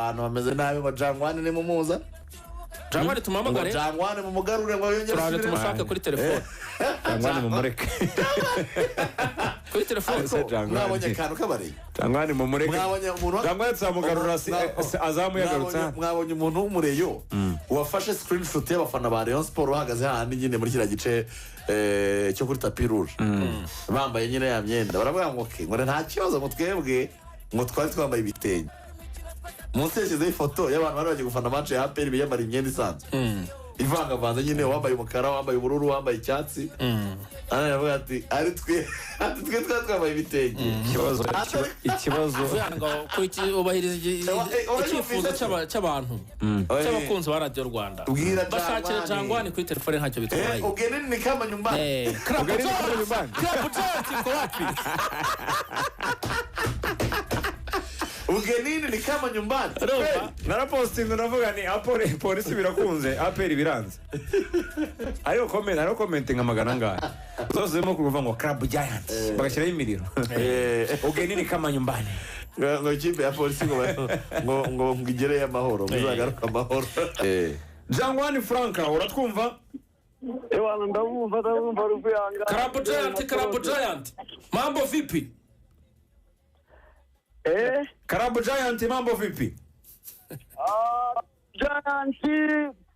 abantu bameze nabi ngo Jangwani ni mumuza Jangwani tumamagare Jangwani mu mugarure ngo yongere turaje tumushaka kuri telefone Jangwani mumureke kuri telefone mwabonye kantu kabari Jangwani mumureke mwabonye umuntu Jangwani tsamugarura azamu yagarutsa mwabonye umuntu w'umureyo wafashe screenshot y'abafana ba Rayon Sport bahagaze handi nyine muri kira gice cyo kuri Tapis Rouge bambaye nyine ya myenda baravuga ngo ngo nta kibazo ngo twebwe ngo twari twambaye ibitenge munsi yashyizeho ifoto y'abantu bari bagiye gufana match ya APR biyambara imyenda isanzwe ivangavanze nyine wambaye umukara wambaye ubururu wambaye icyatsi aravuga ati ari twe twambaye ibitenge ikibazo ngo ubahiriza icyifuzo cy'abantu cy'abakunzi ba Radio Rwanda bashakira Jangwani kuri telefone ntacyo bitwaye ugene ni kama nyumbani ko wapi ugenini ni kama nyumbani narapostinga navuga ni polisi birakunze APR biranze ariyo comment nka magana ngahe zose zirimo kuvuga ngo Club Giant bagashyiraho imiriro ugenini kama nyumbani ngo ikipe ya polisi ngo ngigere y'amahoro muzagaruka amahoro Jangwani Franka uratwumva Ewana ndabumva ruvuyanga Club Giant mambo vipi Club Giant mambo vipi Giant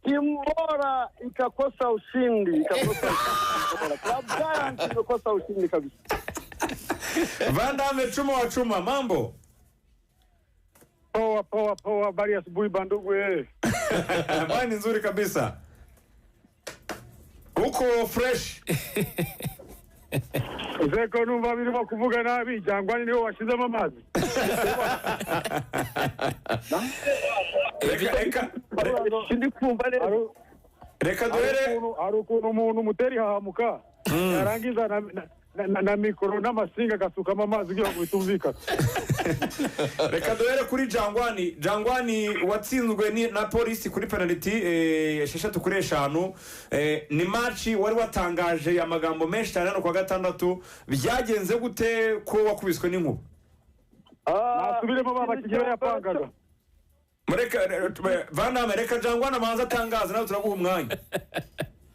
timu bora ikakosa ushindi Club Giant ikakosa ushindi kabisa Vandame chuma mambo poa bali asubuhi bandugu Bani nzuri kabisa uko fresh Zeko numva birimo kuvuga nabi Jangwani niwe washizemo amazi Reka duhere ukuntu umuntu muteri hahamuka yarangiza na mikoro n'amasinga gasukamo amazi kugira ngo bitumvikane Reka duhere kuri Jangwani watsinzwe na polisi kuri penalty 6-5 ni match wari watangaje amagambo menshi cyane no kwa gatandatu byagenze gute ko wakubiswe n'inkuba nasubiremo babakigiye yapangaga Vandame reka Jangwani amanza atangaza nawe turaguha umwanya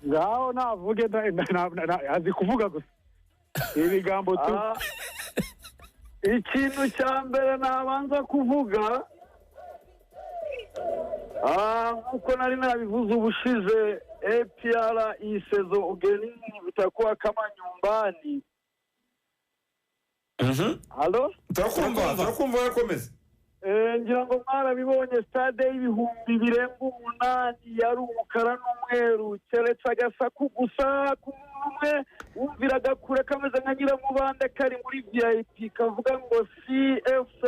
ngaho navuge azi kuvuga gusa ibigambo tu ikintu cya mbere nabanza kuvuga nkuko nari nabivuze ubushize APR iyi sezo ugenini bitakuwa kama nyumbani Halo turakumva yakomeza ngira ngo mwarabibonye stade y'ibihumbi birenga 8 yari umukara n'umweru keretse agasaku gusa kumwe wumviraga kure kameze nka nyiramubande kari muri VIP kavuga ngo CFC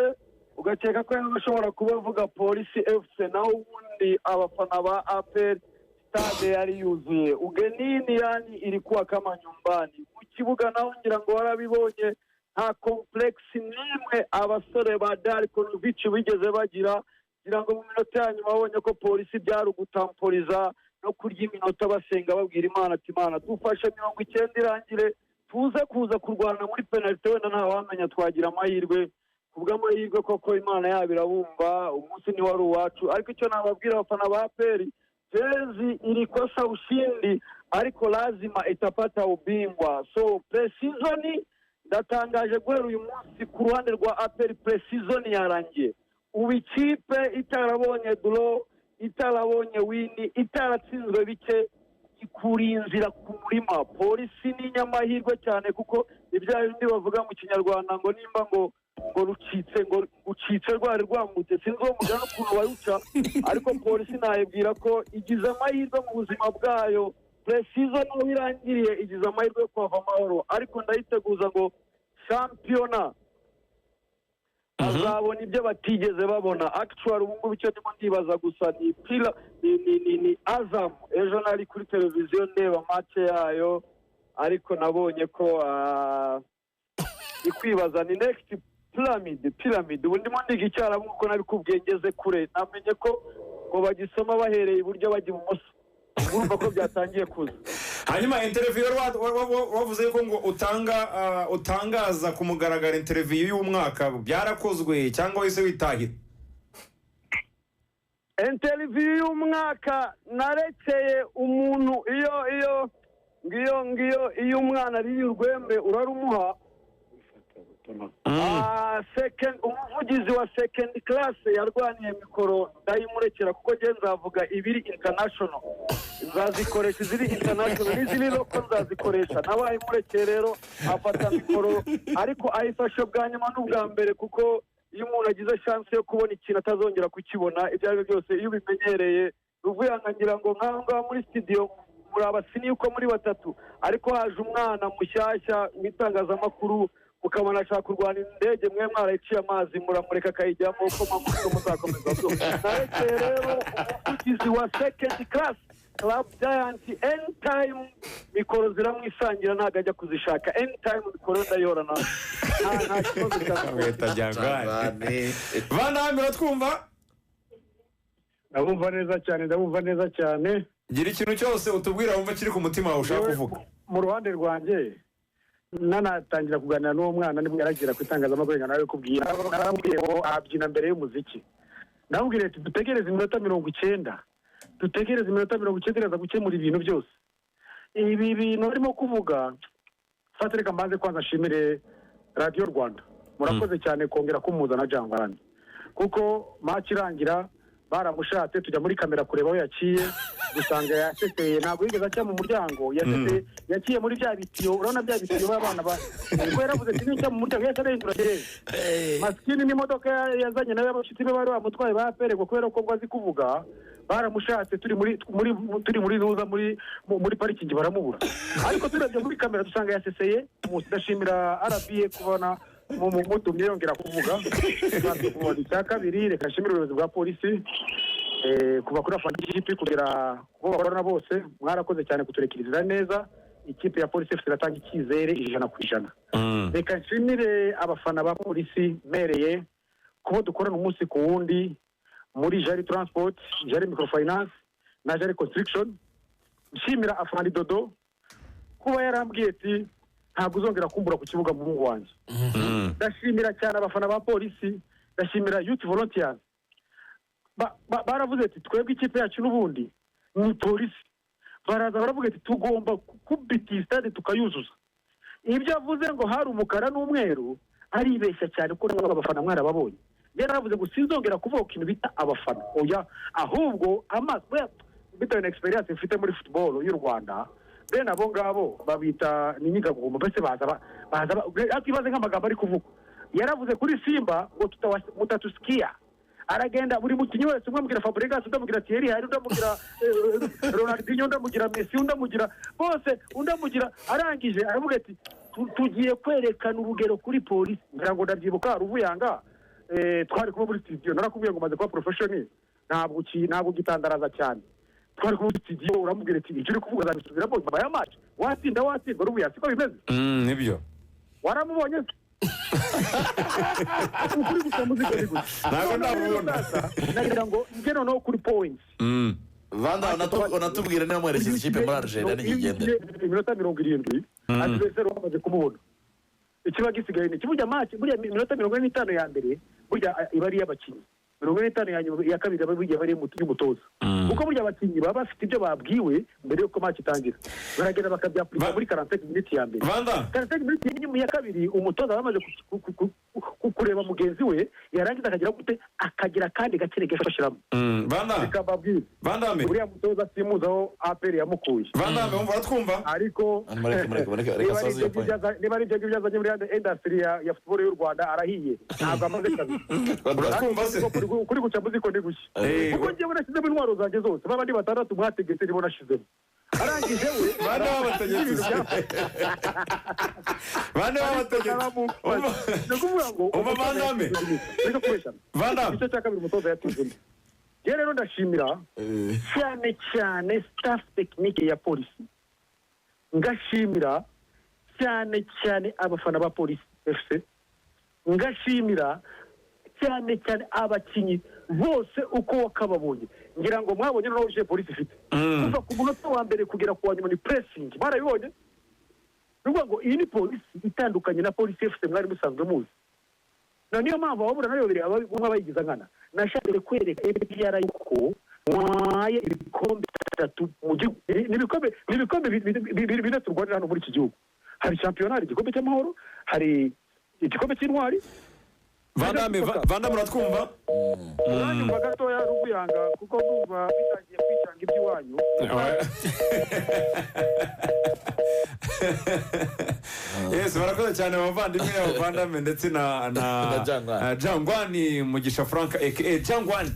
ugakeka ko bashobora kubavuga polisi FC naho ubundi abafana ba APR stade yari yuzuye ugenini yani ilikuwa kama nyumbani mu kibuga naho ngira ngo warabibonye nta complex nimwe abasore ba Darkonovic bigeze bagira ngira ngo mu minota ya nyuma babonye ko polisi byari ugutamporiza no kurya iminota basenga babwira Imana ati Imana dufashe 90 irangire tuze kuza kurwana muri penalty wenda nta wamenya twagira amahirwe kubw'amahirwe koko Imana yabirabumva umunsi ni wari uwacu ariko icyo nababwira abafana ba APR jezi ilikosa ushindi ariko lazima itapata ubingwa so pre-season ndatangaje guhera uyu munsi ku ruhande rwa APR pre-season yarangiye ubu ikipe itarabonye draw itarabonye wini itaratsinzwe bike ikuri inzira ku murima polisi ni nyamahirwe cyane kuko ibya bindi bavuga mu kinyarwanda ngo nimba ngo rucitse rwari rwambutse sinzi uwo mugana ukuntu wayuca ariko polisi nayibwira ko igize amahirwe mu buzima bwayo pre-season aho irangiriye igize amahirwe yo kuva amahoro ariko ndayiteguza ngo shampiyona azabona ibyo batigeze babona actually ubu ngubu icyo ndimo ndibaza gusa ni Azam ejo nari kuri televiziyo ndeba match yayo ariko nabonye ko ikwibaza ni next pyramid ubu ndimo ndiga icyarabu kuko nabikubwiye ngeze kure namenye ko ngo bagisoma bahereye iburyo bajya ibumoso urumva ko byatangiye kuza hanyuma interview wavuze ko ngo utangaza ku mugaragaro interview y'umwaka byarakozwe cyangwa wese witahira interview y'umwaka narekeye umuntu iyo umwana ari urwembe urarumuha umuvugizi wa second class yarwaniye mikoro ndayimurekera kuko nge nzavuga ibiri international nzazikoresha iziri international n'iziri loko nzazikoresha nawe ayimurekeye rero afata mikoro ariko ayifashe bwa nyuma n'ubwa mbere kuko iyo umuntu agize chance yo kubona ikintu atazongera kukibona ibyo ari byo byose iyo ubimenyereye ruvuyanga ngira ngo nk'aho ngaho muri studio muri abasini uko muri batatu ariko haje umwana mushyashya mu itangazamakuru ukabona ashaka kurwana indege mwe mwarayiciye amazi muramureka akayijyamo uko mamuto muzakomeza byo narekeye rero umuvugizi wa second class Club Giant anytime mikoro ziramwisangira ntabwo ajya kuzishaka anytime mikoro ndayorana nta kibazo cyangwa Jangwani Vaname uratwumva ndabumva neza cyane gira ikintu cyose utubwira wumva kiri ku mutima wawe ushaka kuvuga mu ruhande rwanjye nanatangira kuganira n'uwo mwana nibwo yaragira ku itangazamakuru nawe kubwira naramubwiye ngo abyina mbere y'umuziki namubwiye ati dutegereze iminota 90 iraza gukemura ibintu byose ibi bintu arimo kuvuga fatireka mbanze kwanza nshimire Radio Rwanda murakoze cyane kongera kumuza na Jangwani kuko match irangira baramushatse tujya muri kamera kureba aho yaciye gusanga yaseseye ntabwo yigeze ajya mu muryango yaciye muri bya bitiyo urabona bya bitiyo b'abana ko yaravuze ati nicyo mu muryango yahise arahindura masikini n'imodoka yazanye nawe abashyitsi be bari bamutwaye bapererwa kubera ko ngo azi kuvuga baramushatse turi muri nuza muri parikingi baramubura ariko turebye muri kamera dusanga yaseseye ndashimira RBA kubona mutumye yongera kuvuga icya kabiri reka nshimire ubuyobozi bwa polisi kuva kuri afana ikipe kugera kubo bakorana bose mwarakoze cyane kuturekereza neza ikipe ya polisi iratanga icyizere 100%. Reka nshimire abafana ba polisi mereye kubo dukorana umunsi ku wundi muri Jari Transport, Jari Microfinance na Jari Construction. Nshimira afana Dodo kuba yarambwiye ati ntabwo uzongera kumbura ku kibuga mu mungu wanjye. Ndashimira cyane abafana ba polisi, ndashimira youth volunteers. Baravuze ati twebwe ikipe yacu n'ubundi ni polisi. Baraza baravuga ati tugomba kubita stade tukayuzuza. Ibyo yavuze ngo hari umukara n'umweru aribeshya cyane ko n'abafana mwarababonye. Yaravuze ngo sinzongera kuvuga ikintu bita abafana. Oya ahubwo bitewe na experience mfite muri football y'u Rwanda. Bene abo ngabo babita ninyigagomba bese baza akibaze nk'amagambo ari kuvuga yaravuze kuri Simba ngo mutatusikia aragenda buri mukinyi wese umwambwira Fabregas undamugira Thierry hari undamugira Ronaldinho undamugira Messi undamugira bose undamugira arangije aravuga ati tugiye kwerekana urugero kuri polisi ngira ngo ndabyibuka ruvuyanga twari kuba muri studio narakubwiye ngo maze kuba professional ntabwo gitandaraza cyane twari kuba studio uramubwira ati icyo uri kuvuga zabisubiramo nyuma ya match watsindwa rubuya siko bimeze nibyo waramubonye ukuri gusa muzika ni gusa ntabwo ndabona nagira ngo ngeno no kuri points Vanda unatubwira niba mwerekeza ikipe muri Algeria n'igendere iminota 70 adversaire wamaze kumubona ikiba gisigaye ni kibuja match buriya iminota 45 ya mbere burya ibari y'abakinnyi 45 ya kabiri babigiye bari mu y'umutoza kuko burya abakinnyi baba bafite ibyo babwiwe mbere yuko match itangira baragenda bakabyapurika muri 45 minutes ya mbere 45 minutes y'inyuma ya kabiri umutoza bamaze kureba mugenzi we yarangiza akagira gute akagira kandi gakire gafashiramo Vandame uriya mutoza simuzaho APR yamukuye Vandame umva twumva ariko niba ari ibyo byazanye muri industry ya football y'u Rwanda arahiye ntabwo amaze kabiri kuri guca muziko ndi gushya kuko njyewe nashyizemo intwaro zanjye zose babandi batandatu mwategetse nibo nashizemo arangije we bana babategetse ndakuvuga ngo Vandame icyo cya kabiri umutoza yatuzemo rero ndashimira cyane staff technique ya polisi ngashimira cyane abafana ba polisi FC ngashimira cyane abakinyi bose uko wakababonye ngira ngo mwabonye no uje polisi ifite kuva ku munota wa mbere kugera ku wanyuma ni pressing barabibonye nuvuga ngo iyi ni polisi itandukanye na polisi FC mwari musanzwe muzi niyo mpamvu ababura nayo babiri bamwe bayigiza nkana nashakaga kwereka APR yuko mwaye ibikombe 3 mu gihugu n'ibikombe bine turwanira hano muri iki gihugu hari shampiyona hari igikombe cy'amahoro hari igikombe cy'intwari Vandame uratwumva nyuma gatoya ruguyanga kuko numva bitangiye kwicanga iby'iwanyu Yes barakoze cyane abavandimwe Vandame ndetse na Jangwani Mugisha Frank aka Jangwani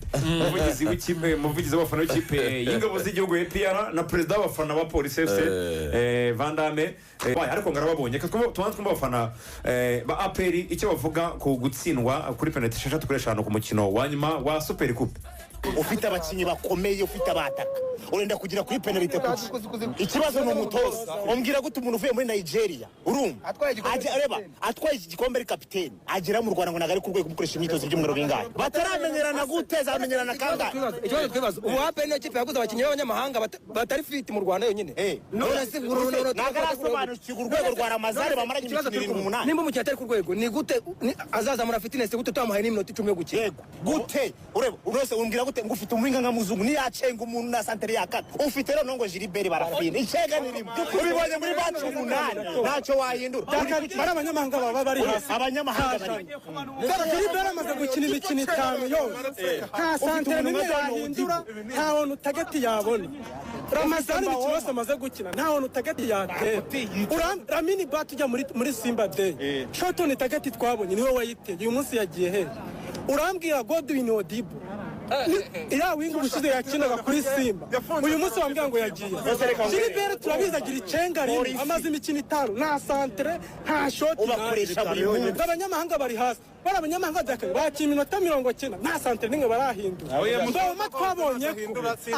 umuvugizi w'abafana w'ikipe y'ingabo z'igihugu APR na perezida w'abafana ba Police FC Vandame ariko ngarababonye twumva abafana ba APR icyo bavuga ku gutsindwa kuri penalty 6-5 ku mukino wa nyuma wa Super Coupe ufite abakinyi bakomeye ufite abataka urenda kugira kuri penalty kuki ikibazo no mutoza umbwira gute umuntu uvuye muri Nigeria urumva atwaye igikombe ari kapiteni agera mu Rwanda ngo nagari ku rwego gukoresha imyitozo by'umwero bingahe bataramenyerana guteza amenyerana kanga ikibazo twibaza ubu hape ni ikipe yaguze abakinyi b'abanyamahanga batari fit mu Rwanda yonyine none se nagarasobanukirwa urwego rwa Ramazari bamaranye imikino 8 nimba mu cyatari ku rwego ni gute azaza muri fitness gute twamuhaye n'iminota 10 yo gukina yego gute ureba urose umbwira gute ngufite umuhinga nka muzungu ni yacenga umuntu na santere yakata ufite rero ngo Gilbert barafina icega nirimo ubibonye muri batch 8 ntacyo wahindura bari abanyamahanga baba bari hasi abanyamahanga bari Gilbert amaze gukina imikino 5 yose nta santere nimwe yahindura nta wonu tageti yabona Ramazani bikibose amaze gukina nta wonu tageti yatera Ramini Bat ujya muri Simba Day Shoton tageti twabonye niwe wayiteye uyu munsi yagiye he urambwira Godwin Odibo ira winga ubushize yakinaga kuri Simba uyu munsi wambwira ngo yagiye Gilbert turabizagira icenga rimwe amaze imikino 5 nta santere nta shot ubakoresha buri munsi abanyamahanga bari hasi bari abanyamahanga byakanye bakina iminota 90 nta santere nimwe barahindura mbona twabonye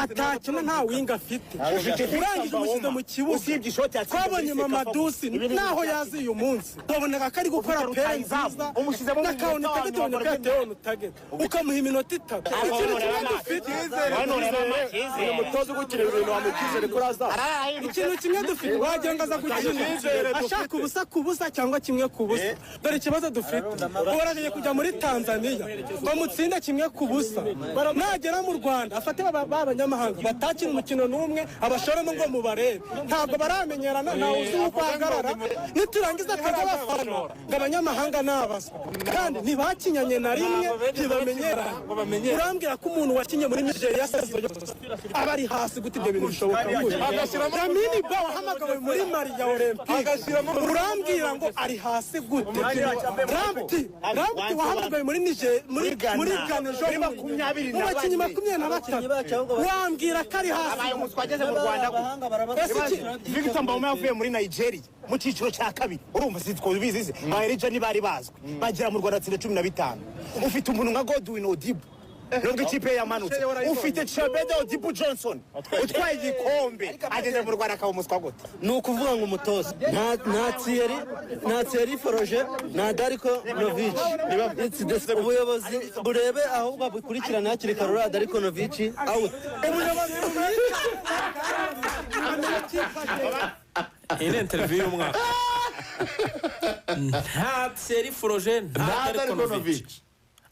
atakina nta winga afite urangije umushyize mu kibuga twabonye Mamadusi naho yazi uyu munsi tuboneka ko ari gukora pere nziza n'akawuni tageti wone byatewe n'utageti ukamuha iminota 3 umutoza gukina ibintu wamukizere kuri azaza ikintu kimwe dufite wagenga aza gukina ashaka ubusa ku busa cyangwa kimwe ku busa dore ikibazo dufite ubaragiye kujya muri Tanzania bamutsinda kimwe ku busa nagera mu Rwanda afate b'abanyamahanga batakina umukino n'umwe abashoramo ngo mubarebe ntabwo baramenyerana nawe uzi uko ahagarara niturangiza akaza bafana ngo abanyamahanga nabaswa kandi ntibakinyanye na rimwe ntibamenyerana urambwira ko umuntu wakinye muri Nigeria sezo yose abari hasi gute ibyo bintu bishoboka Jamini Ba wahamagawe muri Mali ya Olympique urambwira ngo ari hasi gute Ramti wahamagawe muri Nigeria muri Ghana ejo 20 wambwira ko ari hasi abaye twageze mu Rwanda Victor Mbawoma yavuye muri Nigeria mu cyiciro cya kabiri urumva sitwo bizize Maherija ntibari bazwe bagera mu Rwanda atsinda 15 ufite umuntu nka Godwin Odibo nubwo ikipe yamanutse ufite Chebede Odibo Johnson utwaye igikombe ageze mu Rwanda akaba umuswa gute ni ukuvuga ngo umutoza nta Thierry Foroge nta Darko Novic ubuyobozi burebe ahubwo bukurikirana hakiri kare Darko Novic out iyi interview y'umwaka nta Thierry Foroge nta Darko Novic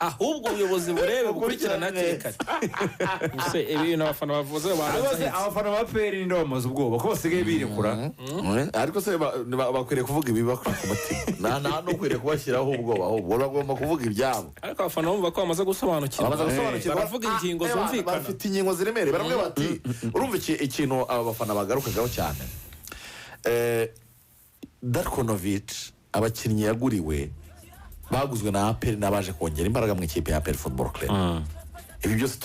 ahubwo ubuyobozi burebe bukurikirana hakiri kare ese ibintu abafana bavuze abafana ba APR ni bamaze ubwoba ko basigaye birekura ariko se bakwiriye kuvuga ibiba ku mutima nta no kwiriye kubashyiraho ubwoba ahubwo bagomba kuvuga ibyabo ariko abafana bumva ko bamaze gusobanukirwa baravuga ingingo zumvikana bafite ingingo ziremereye baramwe bati urumva ikintu aba bafana bagarukagaho cyane Darko Novic abakinnyi yaguriwe baguzwe na APR nabaje kongera imbaraga mu ikipe ya APR Football Club ibi byose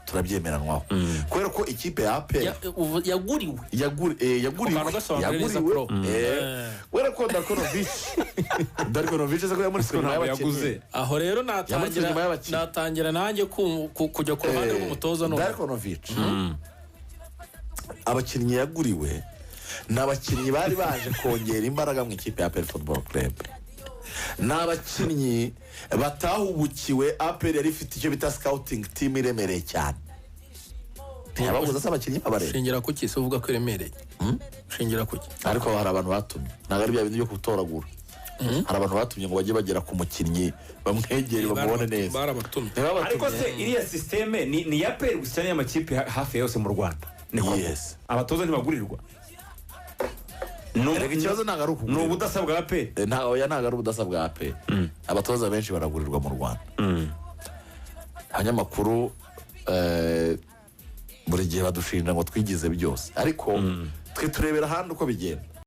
turabyemeranwaho kubera ko ikipe ya APR yaguriwe kubera ko Darko Novic ko yamuriswe yaguze aho rero natangira nanjye kujya ku ruhande rw'umutoza no Darko Novic abakinnyi yaguriwe n'abakinnyi bari baje kongera imbaraga mu ikipe ya APR Football Club n'abakinnyi batahubukiwe APR yari ifite icyo bita scouting team iremereye cyane ntiyabaguze se abakinnyi babareba shingira kuki se uvuga ko iremereye shingira kuki ariko hari abantu batumye ntabwo ari bya bintu byo gutoragura hari abantu batumye ngo bajye bagera ku mukinnyi bamwegere bamubone neza barabatumye ariko se iriya sisiteme ni iya peri gusa n'iy'amakipe hafi ya yose mu rwanda yes abatoza ntibagurirwa erega ikibazo ntabwo ari ni ukugura ubudasa bwa peri ntabwo ari ubudasa bwa pe abatoza benshi baragurirwa mu rwanda abanyamakuru buri gihe badushinja ngo twigize byose ariko twe turebera ahandi uko bigenda